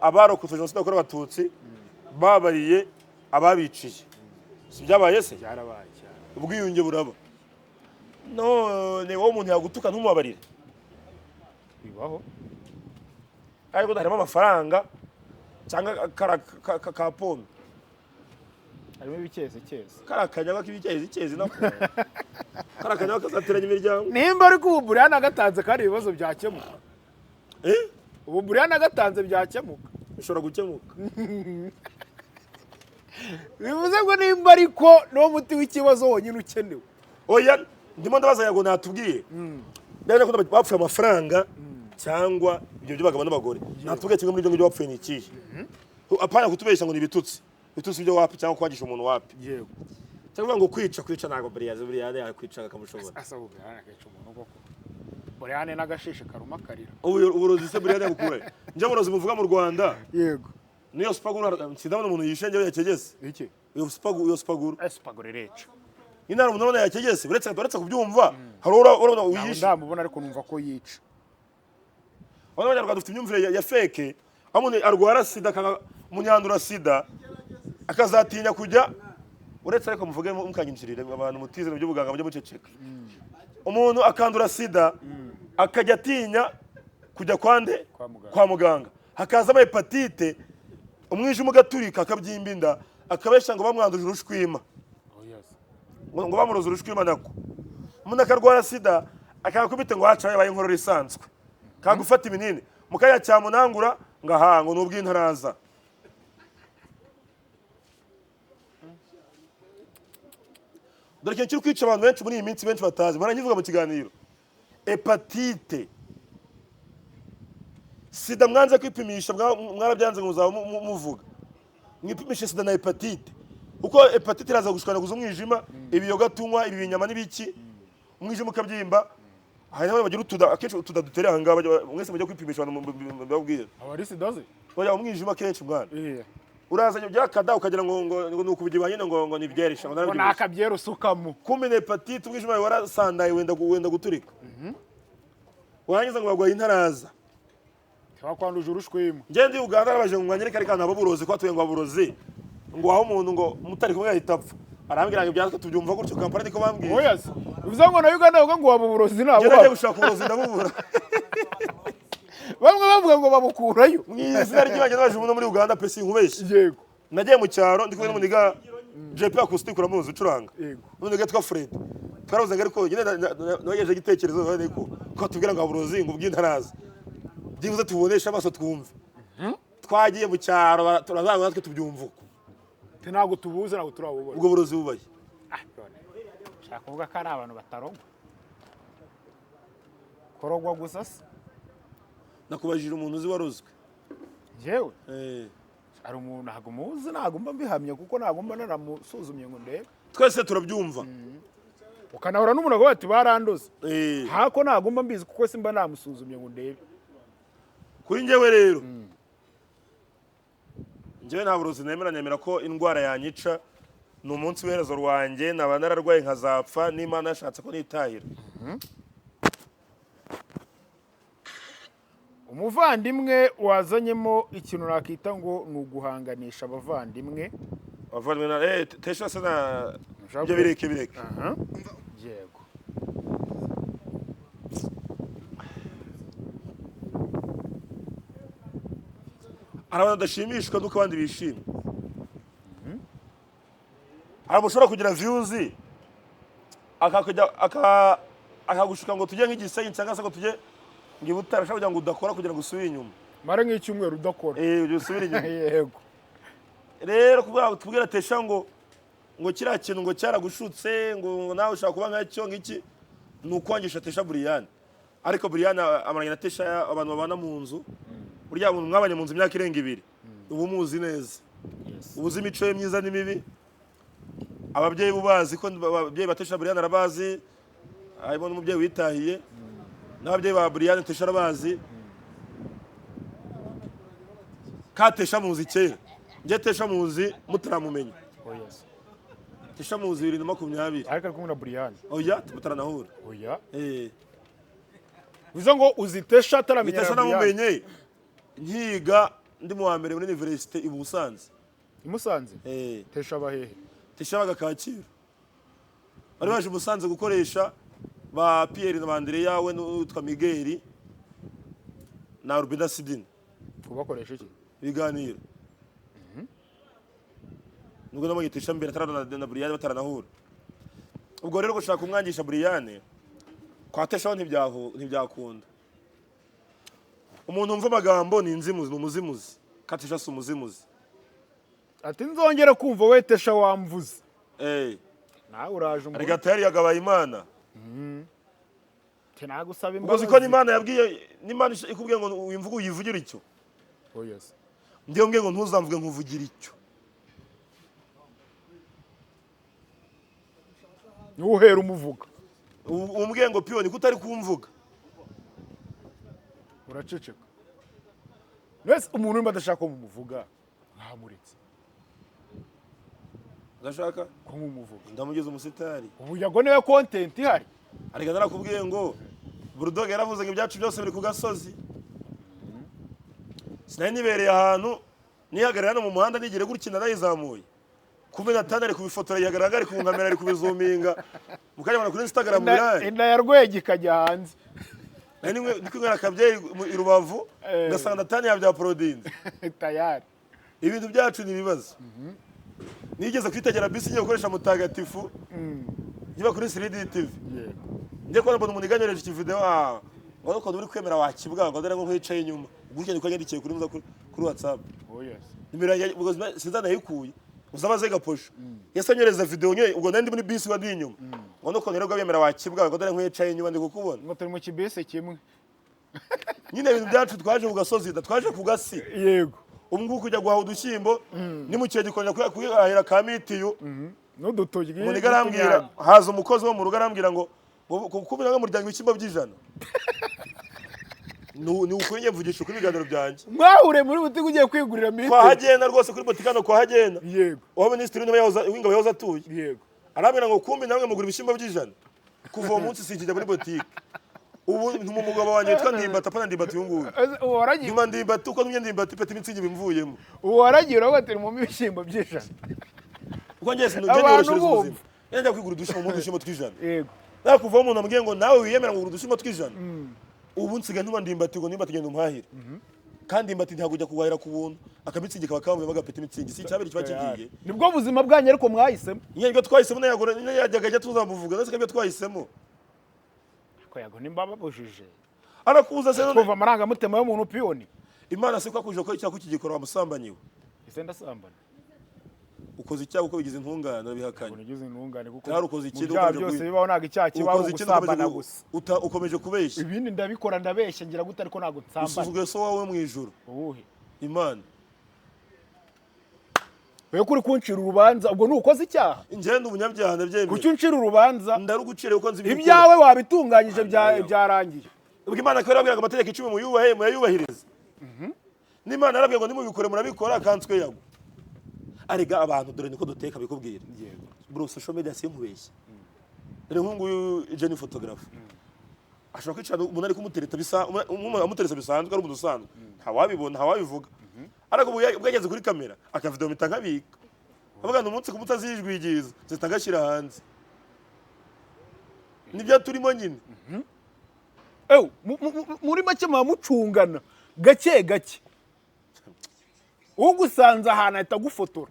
abarokotse jenoside yakorewe abatutsi babariye ababiciye si byabaye se byarabaye cyane ubwiyunge buraba none wowe umuntu yagutuka ntumubabarire bibaho ariko harimo amafaranga cyangwa ka pombe harimo ibikeze karakanyaga k'ibikezi nako karakanyaga kazateranya imiryango nimba ariko ubu Brian agatanze kandi ibibazo byakemuka ubu Brian agatanze byakemuka bishobora gukemuka bivuze ngo nimba ariko no muti w'ikibazo wonyine ukenewe oya ndimo ndabaza yago natubwiye ndabona ko bapfuye amafaranga cyangwa ibyo by'abagabo n'abagore natubwiye kimwe muri ibyo ngibyo bapfuye ni ikihe apana kutubeshya ngo ni ibitutsi ibyo wapi cyangwa kwagisha umuntu wapi yego cyangwa ngo kwica ntabwo Brian yakwica akamushobora asaba Brian akica umuntu koko Brian n'agashishe karuma karira uburozi se Brian yakukure nje uburozi muvuga mu Rwanda yego niyo spaguru sidabona umuntu yishenge yakegese iki iyo spaguru rerecha inara umuntu yakegese uretse kubyumva hari urabona uyishe ndamubona ariko numva ko yica abanyarwanda dufite imyumvire ya fake amuntu arwara sida umunyandura sida akazatinya kujya uretse ariko muvuge mukanyinjirire abantu mutizera by'ubuganga byo muceceka umuntu akandura sida akajya atinya kujya kwa muganga hakazamo hepatite umwijima ugaturika akabyimba inda akabesha ngo bamwanduje urushwima ngo bamuroza urushwima nako umuntu akarwara sida akakubita ngo haca yabaye inkorora isanzwe kagufata ibinini mukaya cyamunangura ngo ahango n'ubw'intaraza dore ikintu kiri kwica abantu benshi muri iyi minsi benshi batazi barangivuga mu kiganiro hepatite sida mwanze kwipimisha mwarabyanze ngo muzaba muvuga mwipimishe sida na hepatite uko hepatite iraza gushwanaguza umwijima ibiyoga tunywa ibi binyama n'ibiki umwijima ukabyimba hanyuma bagira akenshi utuda dutereye aha ngaha mwese mujya kwipimisha abantu babwira abari sida ze oya umwijima kenshi mwana urazanye byakada ukagira ngo nuko ubigibanye ngo ni byeresha ngo nakabyero sukamo kumene hepatite umwijima warasandaye wenda guturika warangiza ngo bagwaye intaraza twakwanduje urushwima ngende Uganda arabaje ngo mwanyereka ariko nabo burozi ko atuye ngo aburozi ngo aho umuntu ngo mutari kumwe yahita apfa arambwira ngo byatwe tubyumva gutyo kampani niko bambwiye oya se uvuze ngo na Uganda ngo waba uburozi nabo ngende gushaka uburozi ndabubura bamwe bavuga ngo babukurayo mwizina ry'ibanje nabaje umuntu muri Uganda pesi nkubeshye yego nagiye mu cyaro ndi kumwe n'umuniga JP acoustic uramuzi ucuranga yego n'umuniga twa Fred twaravuze ngo ariko nyine nageje igitekerezo ariko ko tubwira ngo aburozi ngo bw'intaraza byibuze tubonesha amaso twumve twagiye mu cyaro turazanga natwe tubyumva uko ntabwo tubuze ntabwo turabubona ubwo burozi bubaye shaka kuvuga ko ari abantu batarogwa korogwa gusa se nakubajije umuntu uzi warozwe jewe ari umuntu ntabwo muzi ntabwo mba mbihamya kuko ntabwo mba naramusuzumye ngo ndebe twese turabyumva ukanahura n'umuntu avuga ati barandoze hako ntabwo mba mbizi kuko simba namusuzumye ngo ndebe kuri njyewe rero njyewe nta burozi nemera ko indwara yanyica ni umunsi w'iherezo rwanjye naba nararwaye nkazapfa n'Imana yashatse ko nitahira umuvandimwe wazanyemo ikintu nakita ngo ni uguhanganisha abavandimwe tesha se na ibyo bireke yego hari abantu badashimishwa nuko abandi bishimye hari ushobora kugira views akagushuka ngo tujye nk'igisenyi cyangwa se ngo tujye ngo Butare ashaka kugira ngo udakora kugira ngo usubire inyuma mare nk'icyumweru udakora usubire inyuma yego rero tubwira tesha ngo kiriya kintu ngo cyaragushutse ngo nawe ushaka kuba nk'icyo ngiki ni ukwangisha tesha Brian ariko Brian amaranye na tesha abantu babana mu nzu burya muntu mwabanye mu nzu imyaka irenga 2 ubu muzi neza ubuzi imico ye myiza n'imibi ababyeyi bubazi ko ababyeyi batesha Brian arabazi harimo n'umubyeyi witahiye n'ababyeyi ba Brian tesha arabazi katesha muzi kera nje tesha muzi mutaramumenya tesha muzi 2020 ariko ari kumwe na Brian oya tutaranahura oya bizo ngo uzitesha ataramenya Brian namumenye nkiga ndi mu wa mbere muri university i Busanze imusanze tesha bahehe tesha baga Kacyiru bari baje Busanze gukoresha ba Pierre na Andrea we n'utwa Miguel na Rubina Sidine kubakoresha iki biganiro nubwo namo tesha mbere tarana na Brian bataranahura ubwo rero gushaka umwangisha Brian kwa tesha ntibyakunda umuntu umva amagambo ni inzimuzi n'umuzimuzi katesha si umuzimuzi ati nzongera kumva we tesha wamvuze nawe uraje umuntu arigatari yagabaye Imana nagusaba imbabazi uzi ko n'Imana yabwiye n'Imana ikubwiye ngo wimvuge uyivugira icyo yes ndiyo mbwiye ngo ntuzamvuge nkuvugira icyo uhera umuvuga umbwiye ngo piyoni kutari kumvuga uraceceka wese umuntu urimo adashaka mumuvuga ntamuritse ndashaka ko mumuvuga ndamugeze umusitari ubu yago niwe content ihari ariko narakubwiye ngo Bulldog yaravuze ngo ibyacu byose biri ku gasozi sinari nibereye ahantu nihagarara no mu muhanda nigire gutya narayizamuye 15 ari kubifotora yihagarara ari ku kamera ari kubizuminga mukajya kuri Instagram birari inda ya Rwegi kajya hanze ndi kwinywera akabyeyi i Rubavu ngasanga Natania bya Prodinze tayari ibintu byacu ni ibibazo nigeze kwitegera bisi ngiye gukoresha mutagatifu ngiba kuri 3D TV ngiye kubona umuntu iganyereje iki video ngo uko uri kwemera wakibwa ngo dore ngo nkwicaye inyuma gutya niko yandikiye kuri kuri WhatsApp nimero ya sinzana yikuye uzabaze gaposho yasanyereza video nye ubwo nandi muri bisi wadi inyuma ngo nuko rero bwemera wakibwa ngo dore nkwicaye inyuma ndi kukubona ngo turi mu kibese kimwe nyine ibintu byacu twaje ku gasozi twaje ku gasi yego umwe kujya guhaha udushyimbo ni mu kiyo gikongera kwihahira ka mitiyu n'udutoki umuntu arambwira haza umukozi wo mu rugo arambwira ngo kubira nk'umuryango w'ibishyimbo by'ijana ni ukuri mvugisha kuri ibiganiro byanjye mwahure muri butike ugiye kwigurira mitiyu kwahagenda rwose kuri butike hano kwahagenda yego uwo minisitiri w'ingabo yahoze atuye yego arambwira ngo kumbi namwe mugura ibishyimbo by'ijana kuva uwo munsi sikijya muri butike ubu ntuma umugabo wanjye witwa Ndimbati apana Ndimbati uyu nguyu nyuma Ndimbati uko numye Ndimbati peti imitsingi bimvuyemo uwo waragira ngo atari mu bishyimbo by'ijana uko njye sinugenge ubuzima yenda kwigura udushyimbo tw'ijana yego nakuva umuntu ambwiye ngo nawe wiyemera ngo udushyimbo tw'ijana ubu nsigaye ntuma Ndimbati ngo Ndimbati genda umuhahire kandi Ndimbati ntabwo ujya kuguhahira ku buntu akamitsingi kaba kamuyemo agapeti imitsingi si icyabiri kiba kigiye nibwo buzima bwanyu ariko mwahisemo nyine twahisemo yajyaga ajya tuzamuvuga ndetse kabyo twahisemo ko yago nimba babujije arakuza se kuva amarangamutima y'umuntu piyoni Imana se kwakuje ko icyaha kukigikora wamusambanyiwe ise ndasambana ukoze icyaha uko bigize intungane bihakanye ugize intungane kuko cyari ukoze ikindi ukomeje byose bibaho naga icyaha kibaho gusambana gusa ukomeje kubeshya ibindi ndabikora ndabeshya ngira gute ariko nago nsambana usuzuguye so wawe mu ijuru uhe Imana wewe kuri kuncira urubanza ubwo nukoze icyaha ingende umunyabyaha ndabyemeye kuki uncira urubanza ndarugucire uko nzi ibyawe wabitunganyije byarangiye ubwo Imana ko yarabwiraga amategeko 10 muyubahe muyayubahirize n'Imana yarabwiye ngo nimubikore murabikora kanswe yago arega abantu dore niko duteka bikubwira bro social media si nkubeshye rero nk'uyu Jenny photographe ashobora kwicara umuntu ari kumutereta bisa amuteresa bisanzwe ari umuntu usanzwe ntawabibona ntawabivuga ariko bwageze kuri kamera akavideo mitangabika avuga umunsi kumutsa zijwigiza zitagashira hanze nibyo turimo nyine muri make mucungana gake gake ugusanze ahantu ahita gufotora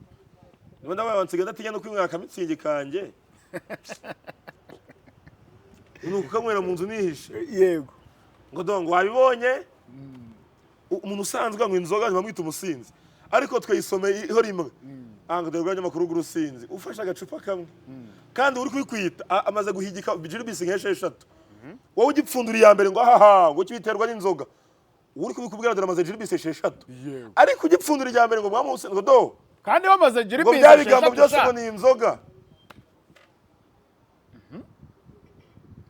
niba nawe wansigaye ndatinya no kwimwaka mitsingi kanje nuko kamwera mu nzu nihishe yego ngo dongo wabibonye umuntu usanzwe anywa inzoga ntibamwita umusinzi ariko twayisomeye iho rimwe anga dore rwanya makuru gurusinzi ufashe agacupa kamwe kandi uri kwikwita amaze guhigika bijiribisi nk'esheshatu wowe ugipfundura ya mbere ngo ahaha ngo kibiterwa n'inzoga uri kubikubwira dore amaze jiribisi esheshatu ariko ugipfundura ya mbere ngo mwamuse ngo do kandi bamaze jiribisi ngo byabigambo byose ngo ni inzoga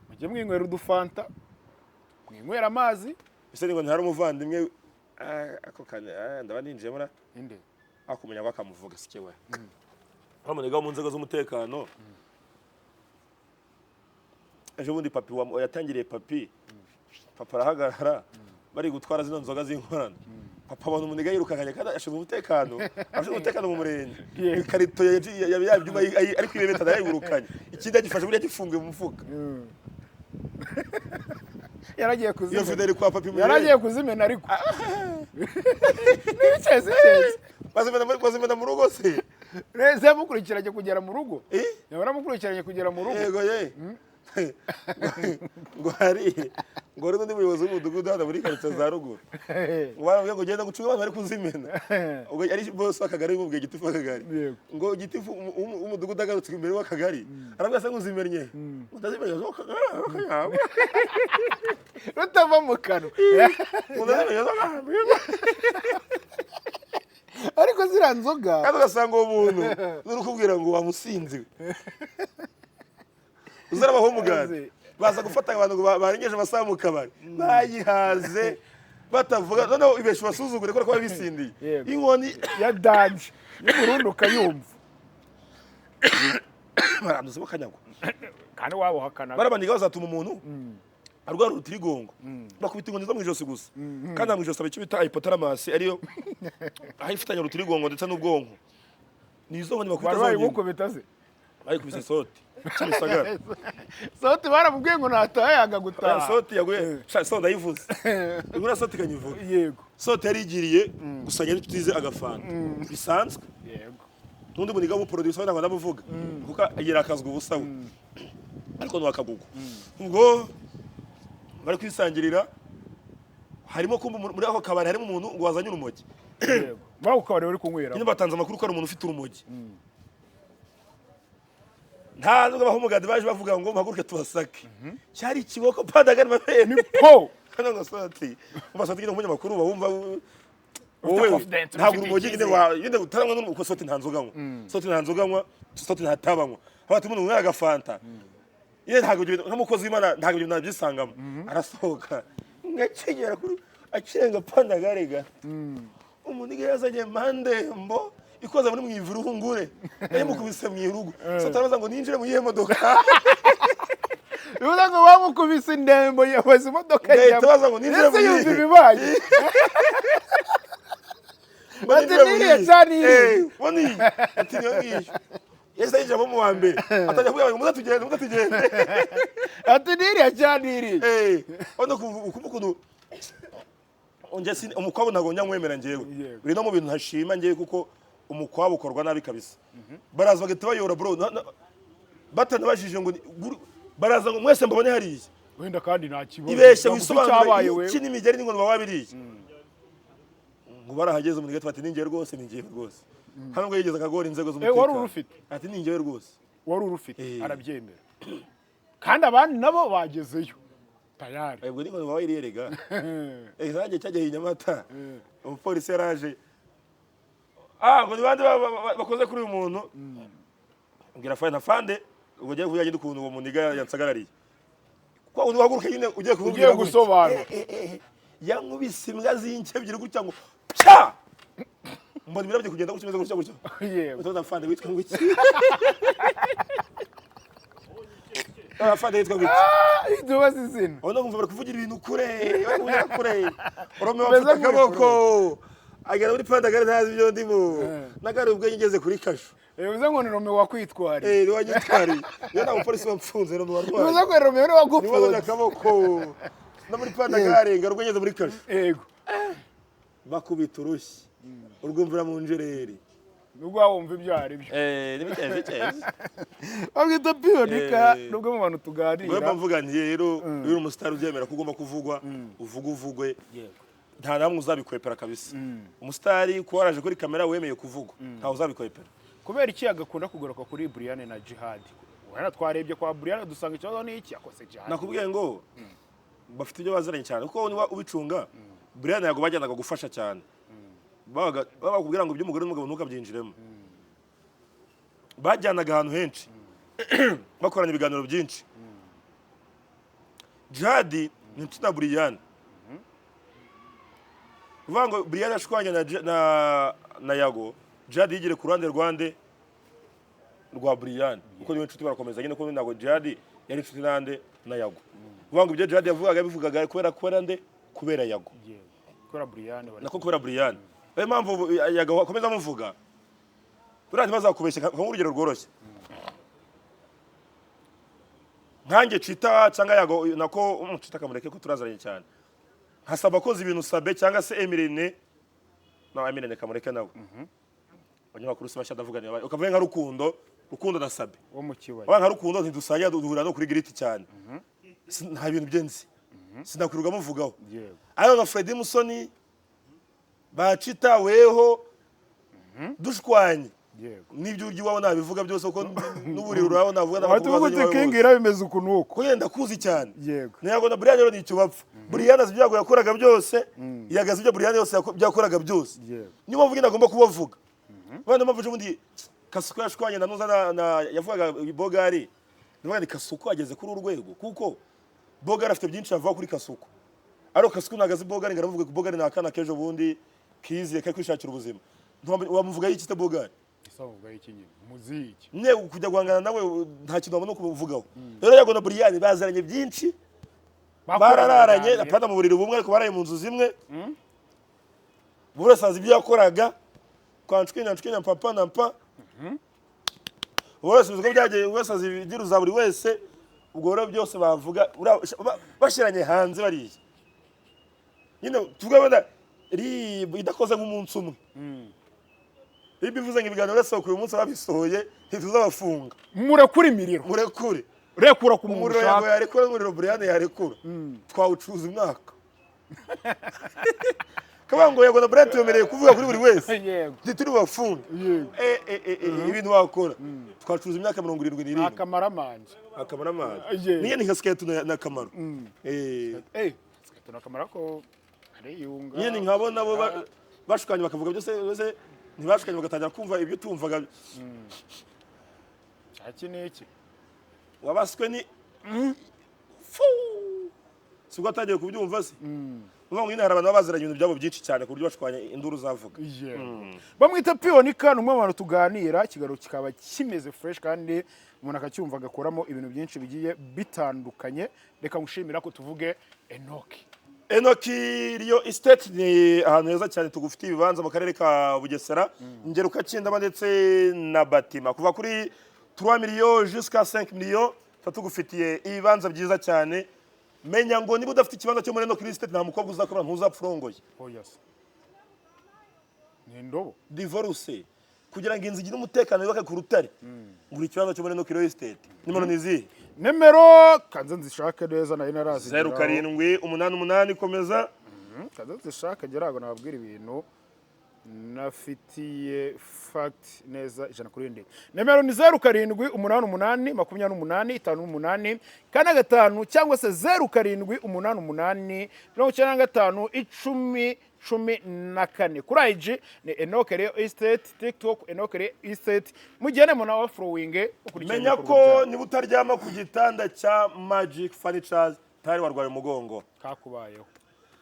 mujye mwinywera udufanta mwinywera amazi ese ngo ntihari umuvandimwe ako kane ndaba ninjiye mura inde akumenya ngo akamuvuga sike we bamunega mu nzego z'umutekano ejo bundi papi yatangiriye papi papa arahagarara bari gutwara zino nzoga z'inkorano papa abona umunega yirukanye kandi ashinzwe umutekano mu murenge ikarito yabyuma ariko ibebeta ndayigurukanye ikindi agifashe buriya gifungiye mu mufuka yaragiye kuzimena iyo fideli kwa papi yaragiye kuzimena ariko nibiceze bazimena mu rugo se reze mukurikiranye kugera mu rugo yabara mukurikiranye kugera mu rugo yego ye ngo hari ngo rero ndi muyobozi w'umudugudu hano muri karitsiye za ruguru ngo ugenda gucunga abantu bari kuzimena ubwo ari bose akagari bumubwiye gitifu akagari ngo gitifu umudugudu agarutse imbere w'akagari arabwira se nguzimennye utazimenya zo kagari rutava mu kanwa ariko ziriya nzoga kandi ugasanga uwo muntu nuri kubwira ngo wamusinziwe uzarabaho umugati baza gufata abantu ngo barengeje amasaha mu kabari bayihaze batavuga noneho ibesha basuzugure ko baba bisindiye inkoni ya danje y'uburundi ukayumva baranduze bakanyagwa kandi wabo hakana barabaniga bazatuma umuntu arwara urutirigongo bakubita inkoni zo mu ijosi gusa kandi mu ijosi icyo bita hypothalamus ariyo aho ifitanye urutirigongo ndetse n'ubwonko ni izo nkoni bakubita zonyine bari bukubita se ayikubise Soti Kimisagara. Soti baramubwiye ngo nataha yanga gutaha. Soti yaguye Soti ndayivuze. Igura Soti kanyivuga. Yego. Soti yarigiriye gusanya n'inshuti ze agafanta. Bisanzwe. Yego. Nundi muniga mu producer ntabwo ndamuvuga. Kuko agira akazwa ubusabu. Ariko nwakagugu. Ubwo bari kwisangirira harimo ko muri ako kabari harimo umuntu ngo wazanye urumogi. Yego. Bawo kabari uri kunywera. Nyine batanze amakuru ko ari umuntu ufite urumogi. Nta nubwo bahumugadi baje bavuga ngo mpaguruke tubasake. Cyari ikiboko Pandagari mabere Ni po. kana ngo Soti. Umusati ngine umunyamakuru bawumva Wowe ntabwo urumogi nyine yinde utaramwe n'uko Soti ntanzoganywa. Soti ntanzoganywa, Soti ntatabanywa. Abati umuntu umwe agafanta. Yeye ntabwo nk'umukozi w'Imana ntabwo ibyo nabyisangamo. Arasohoka. Ngakigera kuri akirenga Pandagari ga. Umuntu yazanye mandembo ikoza muri mwivuru hungure. Yamukubise mu irugo. Soti arabaza ngo ninjire mu yihe modoka. Bivuze ngo bamukubise indembo yabaze imodoka Ngahita baza ngo ninjire mu Ese yumva yihe. ibibaye. Ati niriye cyane iri. Wani ati ngiyo. Yesa yinjira mu wa mbere. Atajya kuvuga ngo mudatugende. Ati niriye cyane iri. Ono kumbukundu onje sin umukwabo nago nyankwemera njewe. Biri no mu bintu ntashima njewe kuko umukwabo ukorwa nabi kabisa. Baraza bagita bayora bro. Batanabajije ngo baraza ngo mwese mbabone hariye. Wenda kandi nta kibazo. Ibeshe wisobanura iki n'imigeri n'ingo babiriye. Ngo barahageze muri gatatu ninjye rwose ninjye rwose. Hano ngo yigeze akagora inzego z'umutekano. Wari urufite. Ati ninjye rwose. Wari urufite arabyemera. Kandi abandi nabo bagezeyo. Tayari. Ubwo ningo babiriye rega. Nanjye cyajye Nyamata. Umupolisi yaraje. Ngo ni bande bakoze kuri uyu muntu. Ngira fine fande ubwo giye kuvuga ukuntu uwo muniga yansagarariye. Kwa undi waguruka nyine ugiye gusobanura. Yankubise imbwa z'inkebye gutya ngo pya mbona birabye kugenda gutya. Yego. Utoza fande witwa ngo iki. Fande witwa ngo iki. Ibyo bazizina. Ono kumva bari kuvugira ibintu kure. Orome bafite akaboko. Agera muri Pandagari ntazi ibyo ndimo. Nagari ubwo ngeze kuri kasho. Bivuze ngo ni Romeo wakwitwari. Ni wanyitwari. Yo na umupolisi wapfunze no warwaye. Bivuze ngo Romeo ni wagupfunze. Ni wabona akaboko. No muri Pandagari ngarugo ngeze muri kasho. Yego. Bakubita urushyi. Urwumvira mu njereri. Nubwo wumva ibyo ari byo. Nibiteze. Abwita pionika nubwo mu bantu tuganira. Wewe mvuga nti rero uri umustar ubyemera kugomba kuvugwa uvugwe. Yego. Nta namwe uzabikwepera kabisa. Umustari ko waraje kuri kamera wemeye kuvugwa. Nta uzabikwepera. Kubera iki agakunda kugaruka kuri Brian na Jihad. Wana twarebye kwa Brian dusanga ikibazo ni iki yakose Jihad. Nakubwiye ngo bafite ibyo baziranye cyane kuko niba ubicunga Brian yago bajyanaga gufasha cyane. Bakubwira ngo iby'umugore n'umugabo ntukabyinjiremo. Bajyanaga ahantu henshi. Bakorana ibiganiro byinshi. Jihad ni inshuti na Brian. Uvuga ngo Brian ashwanya na Yago. Jihad yigire ku ruhande rwa Brian. Kuko niwe inshuti barakomeza nyine ko nago Jihad yari inshuti nande na Yago. Uvuga ngo ibyo Jihad yavugaga kubera nde kubera Yago. Kubera Brian bari. Nako kubera Brian. Ayo mpamvu Yago akomeza amuvuga. Buriya ntibazakubeshya nk'urugero rworoshye. Nkange Cita cyangwa Yago nako Cita kamureke ko turazaranye cyane. Hasaba koza ibintu Sabe cyangwa se Emirene. No Emirene kamureke nawe. Abanyamakuru se bashaka ndavuga niba ukavuye nka Rukundo na Sabe. Wo mu kibaya. Aba nka Rukundo ntidusanya duhura no kuri Grit cyane. Nta bintu byenzi. Sinakuruga muvugaho. Yego. Ayo nka Freddy Musoni bacita weho dushwanye. Yego. Nibyo uryi wawe nabivuga byose uko n'uburiro uraho navuga n'abakubaza kingira bimeze ukuntu uko. Kugenda kuzi cyane. Yego. Niyago na Brian rero nicyo bapfa. Brian azi ibyago yakoraga byose, yagaze ibyo Brian yose byakoraga byose. Yego. Niyo mvuga agomba kubavuga. Bana mavuje ubundi Kasuko yashwanye na nuza na yavugaga Bogari. Niba ni Kasuko ageze kuri urwego kuko Bogari afite byinshi avuga kuri Kasuko. Aro Kasuko nagaze Bogari ngaravuga ko Bogari nakana kejo bundi kiziye ka kwishakira ubuzima. Wamuvuga iki te Bogari? Isavuga iki nyine muziki. Ne kujya guhangana nawe nta kintu wabona kuvugaho. Rero Yago na Brian bazaranye byinshi. Barararanye apana mu buriri bumwe ariko baraye mu nzu zimwe. Burasaza ibyo yakoraga kwa nshwenya papa na mpa. wese uzi ko byagiye wese azigira uza buri wese ubwo rero byose bavuga bashyiranye hanze bariya nyine tuvuga wenda RIB idakoze nk'umunsi umwe RIB ivuze ngo ibiganiro yasohokuye uyu munsi babisohoye ntituzabafunga murekure imiriro murekure rekura ku muntu umuriro yawe ushaka yarekura umuriro Brian yarekura twawucuza umwaka kabango yego na Brian tuyemereye kuvuga kuri buri wese yego ntituri bafunga ibintu wakora twacuza imyaka 77 akamaramanzi niye ntikasigaye tunakamaro tunakamara ko ari yunga niye nkabona bo bashukanye bakavuga byose ntibashukanye bagatangira kumva ibyo tumvaga iki wabaswe ni sibwo atagiye kubyumva se uvuga ngo nyine hari abantu baziranye ibintu byabo byinshi cyane ku buryo bashwanya induru zavuga bamwita Pionika ni umwe mu bantu tuganira ikiganiro kikaba kimeze fresh kandi umuntu akacyumva agakoramo ibintu byinshi bigiye bitandukanye reka ngushimira ko tuvuge Enoki Rio Estate ni ahantu heza cyane tugufitiye ibibanza mu karere ka Bugesera Ngeruka Kindaba ndetse na Batima kuva kuri 3 millions jusqu'à 5 millions tatugufitiye ibibanza byiza cyane menya ngo niba udafite ikibanza cyo muri Enoki Rio Estate nta mukobwa uzakora ntuzapfurongoye ni ndobo divorce kugira ngo inzu igire umutekano yubake ku rutare ngura ikibanza cyo muri Enoki Rio Estate nimero nizi nimero kanze nzishake neza nayo narazi 0788 komeza kanze nzishake gerago nababwira ibintu nafitiye fact neza ijana kuri ndi nimero ni 07882858 kana gatanu cyangwa se 0788951014 kuri IG ni Enoki Rio Estate TikTok Enoki Rio Estate mugene mona wa following menya ko niba utaryama ku gitanda cya Magic Furnitures tari warwaye umugongo kakubayeho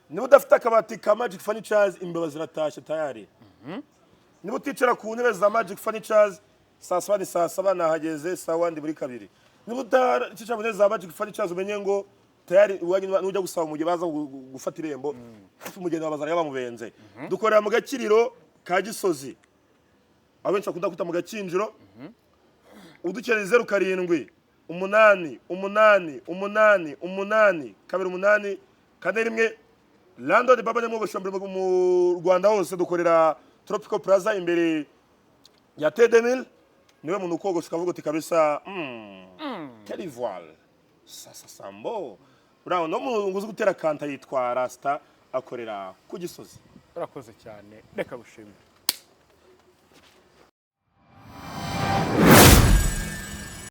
niba udafite akabati ka Magic Furnitures imbeba ziratashye tayari niba uticara ku ntebe za Magic Furnitures saa 7 nahageze saa 1 buri kabiri niba uticara mu ntebe za Magic Furnitures umenye ngo tayari nujya gusaba umujyi baza gufata irembo umugeni wabazana yabamubenze dukorera mu Gakiriro ka Gisozi abenshi akunda kwita mu Gakinjiro udukeneye 07888888 kane rimwe Landlord Baba Nyamwo Bushombere mu Rwanda hose dukorera Tropical Plaza imbere ya T2000 niwe muntu ukogosha kavuga ati kabisa quelle voile ça sambo uraho no nguzi gutera kanta yitwa Rasta akorera ku Gisozi urakoze cyane reka bushimire